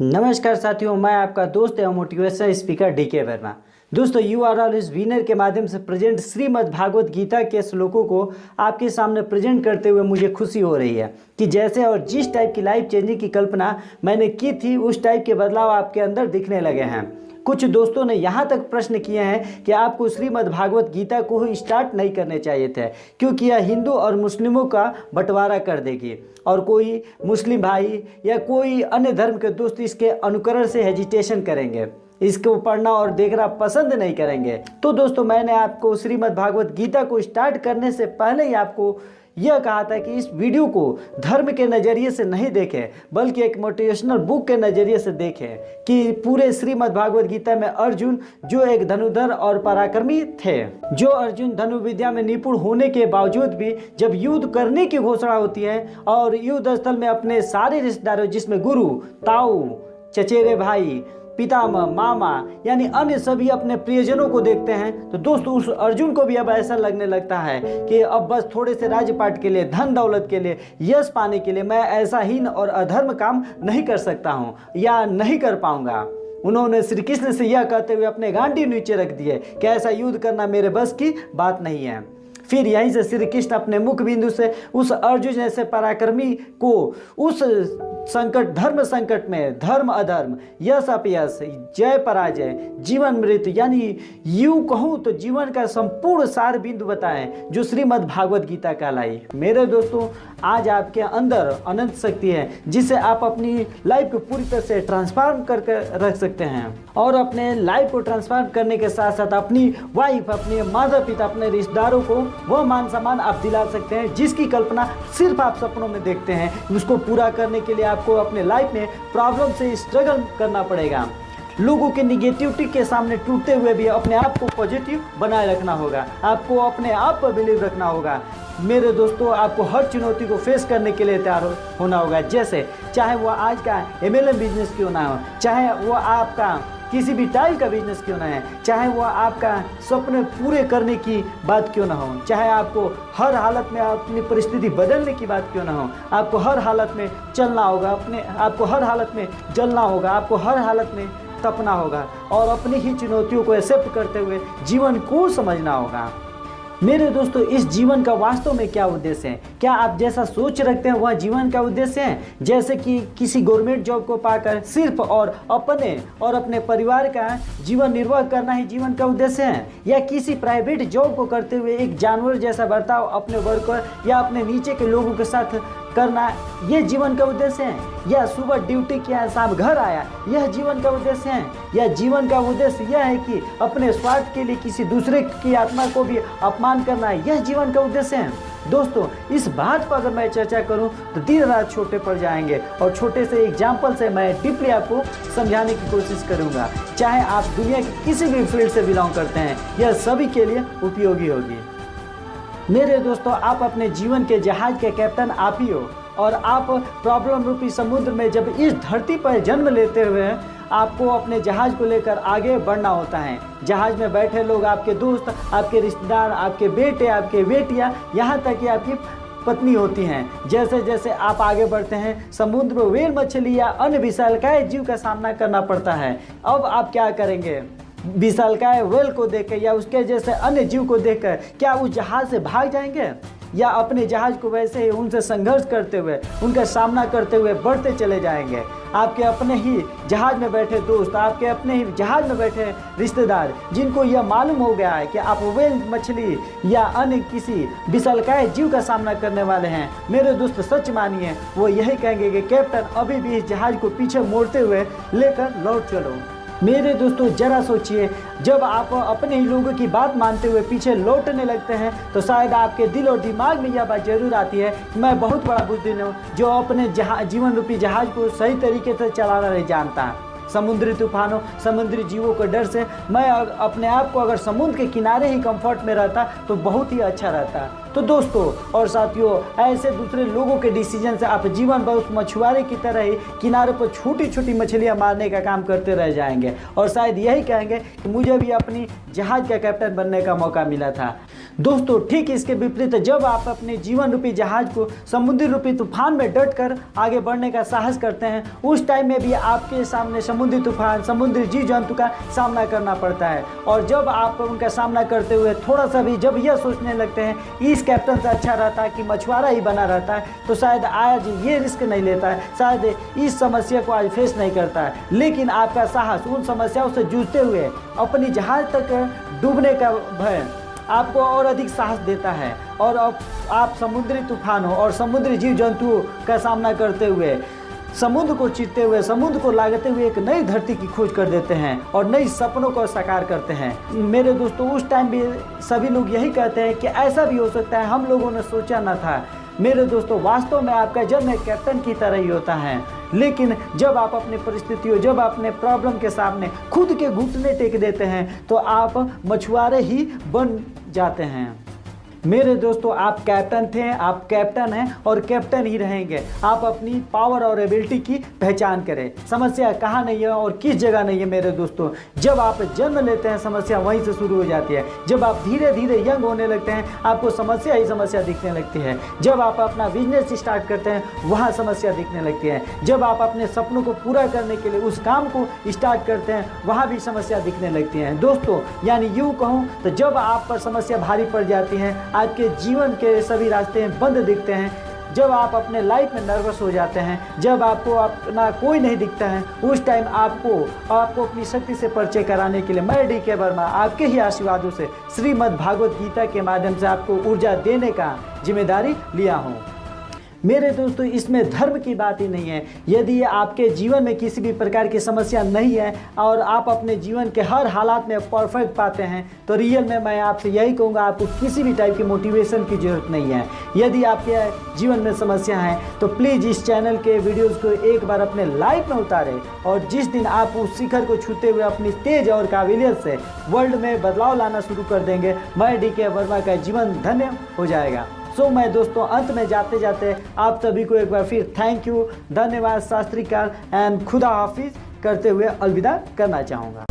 नमस्कार साथियों, मैं आपका दोस्त एवं मोटिवेशनल स्पीकर डीके वर्मा। दोस्तों, यू आर ऑल इस विनर के माध्यम से प्रेजेंट श्रीमद् भागवत गीता के श्लोकों को आपके सामने प्रेजेंट करते हुए मुझे खुशी हो रही है कि जैसे और जिस टाइप की लाइफ चेंजिंग की कल्पना मैंने की थी उस टाइप के बदलाव आपके अंदर दिखने लगे हैं। कुछ दोस्तों ने यहाँ तक प्रश्न किए हैं कि आपको श्रीमद् भागवत गीता को ही स्टार्ट नहीं करने चाहिए थे क्योंकि यह हिंदू और मुस्लिमों का बंटवारा कर देगी और कोई मुस्लिम भाई या कोई अन्य धर्म के दोस्त इसके अनुकरण से हेजिटेशन करेंगे, इसको पढ़ना और देखना पसंद नहीं करेंगे। तो दोस्तों, मैंने आपको श्रीमद् भागवत गीता को स्टार्ट करने से पहले ही आपको यह कहा था कि इस वीडियो को धर्म के नज़रिए से नहीं देखें बल्कि एक मोटिवेशनल बुक के नज़रिए से देखें कि पूरे श्रीमद् भागवत गीता में अर्जुन जो एक धनुधर और पराक्रमी थे, जो अर्जुन धनुर्विद्या में निपुण होने के बावजूद भी जब युद्ध करने की घोषणा होती है और युद्ध स्थल में अपने सारे रिश्तेदारों जिसमें गुरु, ताऊ, चचेरे भाई, पितामह, मामा यानी अन्य सभी अपने प्रियजनों को देखते हैं तो दोस्तों उस अर्जुन को भी अब ऐसा लगने लगता है कि अब बस थोड़े से राजपाट के लिए, धन दौलत के लिए, यश पाने के लिए मैं ऐसा हीन और अधर्म काम नहीं कर सकता हूँ या नहीं कर पाऊंगा। उन्होंने श्री कृष्ण से यह कहते हुए अपने गांडी नीचे रख दिए कि ऐसा युद्ध करना मेरे बस की बात नहीं है। फिर यहीं से श्री कृष्ण अपने मुख बिंदु से उस अर्जुन जैसे पराक्रमी को उस संकट, धर्म संकट में धर्म अधर्म, यश अपयश, जय पराजय, जीवन मृत्यु यानी यूं कहूँ तो जीवन का संपूर्ण सार बिंदु बताएं जो श्रीमद् भागवत गीता कहलाई। मेरे दोस्तों, आज आपके अंदर अनंत शक्ति है जिसे आप अपनी लाइफ को पूरी तरह से ट्रांसफॉर्म करके रख सकते हैं और अपने लाइफ को ट्रांसफॉर्म करने के साथ साथ अपनी वाइफ, अपने माता पिता, अपने रिश्तेदारों को वह मान सम्मान आप दिला सकते हैं जिसकी कल्पना सिर्फ आप सपनों में देखते हैं। उसको पूरा करने के लिए आपको अपने लाइफ में प्रॉब्लम से स्ट्रगल करना पड़ेगा। लोगों के निगेटिविटी के सामने टूटते हुए भी अपने आप को पॉजिटिव बनाए रखना होगा, आपको अपने आप पर बिलीव रखना होगा। मेरे दोस्तों, आपको हर चुनौती को फेस करने के लिए तैयार होना होगा। जैसे चाहे वो आज का MLM बिजनेस क्यों ना हो, चाहे वो आपका किसी भी टाइप का बिजनेस क्यों ना है, चाहे वो आपका सपने पूरे करने की बात क्यों ना हो, चाहे आपको हर हालत में अपनी परिस्थिति बदलने की बात क्यों ना हो, आपको हर हालत में चलना होगा, आपको हर हालत में जलना होगा, आपको हर हालत में तपना होगा और अपनी ही चुनौतियों को एक्सेप्ट करते हुए जीवन को समझना होगा। मेरे दोस्तों, इस जीवन का वास्तव में क्या उद्देश्य है? क्या आप जैसा सोच रखते हैं वह जीवन का उद्देश्य है? जैसे कि किसी गवर्नमेंट जॉब को पाकर सिर्फ और अपने परिवार का जीवन निर्वाह करना ही जीवन का उद्देश्य है, या किसी प्राइवेट जॉब को करते हुए एक जानवर जैसा बर्ताव अपने वर्कर या अपने नीचे के लोगों के साथ करना यह जीवन का उद्देश्य है, या सुबह ड्यूटी किया शाम घर आया यह जीवन का उद्देश्य है, या जीवन का उद्देश्य यह है कि अपने स्वार्थ के लिए किसी दूसरे की आत्मा को भी अपमान करना है, यह जीवन का उद्देश्य है? दोस्तों, इस बात पर अगर मैं चर्चा करूं तो दिन रात छोटे पड़ जाएंगे और छोटे से एग्जाम्पल से मैं डीपली आपको समझाने की कोशिश करूंगा। चाहे आप दुनिया के किसी भी फील्ड से बिलोंग करते हैं, यह सभी के लिए उपयोगी होगी। मेरे दोस्तों, आप अपने जीवन के जहाज के कैप्टन आप ही हो और आप प्रॉब्लम रूपी समुद्र में जब इस धरती पर जन्म लेते हुए आपको अपने जहाज को लेकर आगे बढ़ना होता है। जहाज में बैठे लोग आपके दोस्त, आपके रिश्तेदार, आपके बेटे, आपके बेटियां, यहाँ तक कि आपकी पत्नी होती हैं। जैसे जैसे आप आगे बढ़ते हैं समुद्र में व्हेल मछली या अन्य विशालकाय जीव का सामना करना पड़ता है। अब आप क्या करेंगे? विशालकाय व्हेल को देखकर या उसके जैसे अन्य जीव को देखकर क्या उस जहाज से भाग जाएंगे, या अपने जहाज को वैसे ही उनसे संघर्ष करते हुए, उनका सामना करते हुए बढ़ते चले जाएंगे? आपके अपने ही जहाज में बैठे दोस्त, आपके अपने ही जहाज में बैठे रिश्तेदार, जिनको यह मालूम हो गया है कि आप व्हेल मछली या अन्य किसी विशालकाय जीव का सामना करने वाले हैं, मेरे दोस्त सच मानिए वो यही कहेंगे कि कैप्टन अभी भी इस जहाज को पीछे मोड़ते हुए लेकर लौट चलो। मेरे दोस्तों, जरा सोचिए, जब आप अपने ही लोगों की बात मानते हुए पीछे लौटने लगते हैं तो शायद आपके दिल और दिमाग में यह बात जरूर आती है कि मैं बहुत बड़ा बुद्धिमान हूँ जो अपने जीवन रूपी जहाज को सही तरीके से चलाना नहीं जानता। समुद्री तूफानों, समुद्री जीवों के डर से मैं अपने आप को अगर समुद्र के किनारे ही कंफर्ट में रहता तो बहुत ही अच्छा रहता। तो दोस्तों और साथियों, ऐसे दूसरे लोगों के डिसीजन से आप जीवन भर उस मछुआरे की तरह ही किनारे पर छोटी छोटी मछलियां मारने का काम करते रह जाएंगे और शायद यही कहेंगे कि मुझे भी अपनी जहाज का कैप्टन बनने का मौका मिला था। दोस्तों ठीक इसके विपरीत, जब आप अपने जीवन रूपी जहाज को समुद्री रूपी तूफान में डट कर आगे बढ़ने का साहस करते हैं, उस टाइम में भी आपके सामने समुद्री तूफान, समुद्री जीव जंतु का सामना करना पड़ता है। और जब आप उनका सामना करते हुए थोड़ा सा भी जब यह सोचने लगते हैं इस कैप्टन से अच्छा रहता है कि मछुआरा ही बना रहता है, तो शायद आज ये रिस्क नहीं लेता है, शायद इस समस्या को आज फेस नहीं करता है। लेकिन आपका साहस उन समस्याओं से जूझते हुए अपनी जहाज तक डूबने का भय आपको और अधिक साहस देता है और अब आप समुद्री तूफानों और समुद्री जीव जंतुओं का सामना करते हुए, समुद्र को चीरते हुए, समुद्र को लागते हुए एक नई धरती की खोज कर देते हैं और नई सपनों को साकार करते हैं। मेरे दोस्तों उस टाइम भी सभी लोग यही कहते हैं कि ऐसा भी हो सकता है, हम लोगों ने सोचा न था। मेरे दोस्तों वास्तव में आपका जन्म एक कैप्टन की तरह ही होता है, लेकिन जब आप अपनी परिस्थितियों, जब अपने प्रॉब्लम के सामने खुद के घुटने टेक देते हैं तो आप मछुआरे ही बन जाते हैं। मेरे दोस्तों आप कैप्टन थे, आप कैप्टन हैं और कैप्टन ही रहेंगे। आप अपनी पावर और एबिलिटी की पहचान करें। समस्या कहाँ नहीं है और किस जगह नहीं है मेरे दोस्तों, जब आप जन्म लेते हैं समस्या वहीं से शुरू हो जाती है। जब आप धीरे धीरे यंग होने लगते हैं आपको समस्या ही समस्या दिखने लगती है। जब आप अपना बिजनेस स्टार्ट करते हैं वहाँ समस्या दिखने लगती है। जब आप अपने सपनों को पूरा करने के लिए उस काम को स्टार्ट करते हैं वहाँ भी समस्या दिखने लगती है। दोस्तों यानी यूँ कहूँ तो जब आप पर समस्या भारी पड़ जाती है, आपके जीवन के सभी रास्ते बंद दिखते हैं, जब आप अपने लाइफ में नर्वस हो जाते हैं, जब आपको अपना कोई नहीं दिखता है, उस टाइम आपको अपनी शक्ति से परिचय कराने के लिए मैं DK वर्मा आपके ही आशीर्वादों से श्रीमद् भागवत गीता के माध्यम से आपको ऊर्जा देने का जिम्मेदारी लिया हूँ। मेरे दोस्तों इसमें धर्म की बात ही नहीं है। यदि आपके जीवन में किसी भी प्रकार की समस्या नहीं है और आप अपने जीवन के हर हालात में परफेक्ट पाते हैं तो रियल में मैं आपसे यही कहूँगा आपको किसी भी टाइप की मोटिवेशन की ज़रूरत नहीं है। यदि आपके जीवन में समस्या है तो प्लीज़ इस चैनल के वीडियोज़ को एक बार अपने लाइफ में उतारें और जिस दिन आप उस शिखर को छूते हुए अपनी तेज और काबिलियत से वर्ल्ड में बदलाव लाना शुरू कर देंगे, मैं DK वर्मा का जीवन धन्य हो जाएगा। मैं दोस्तों अंत में जाते जाते आप सभी को एक बार फिर थैंक यू, धन्यवाद, सत श्री अकाल एंड खुदा हाफिज करते हुए अलविदा करना चाहूँगा।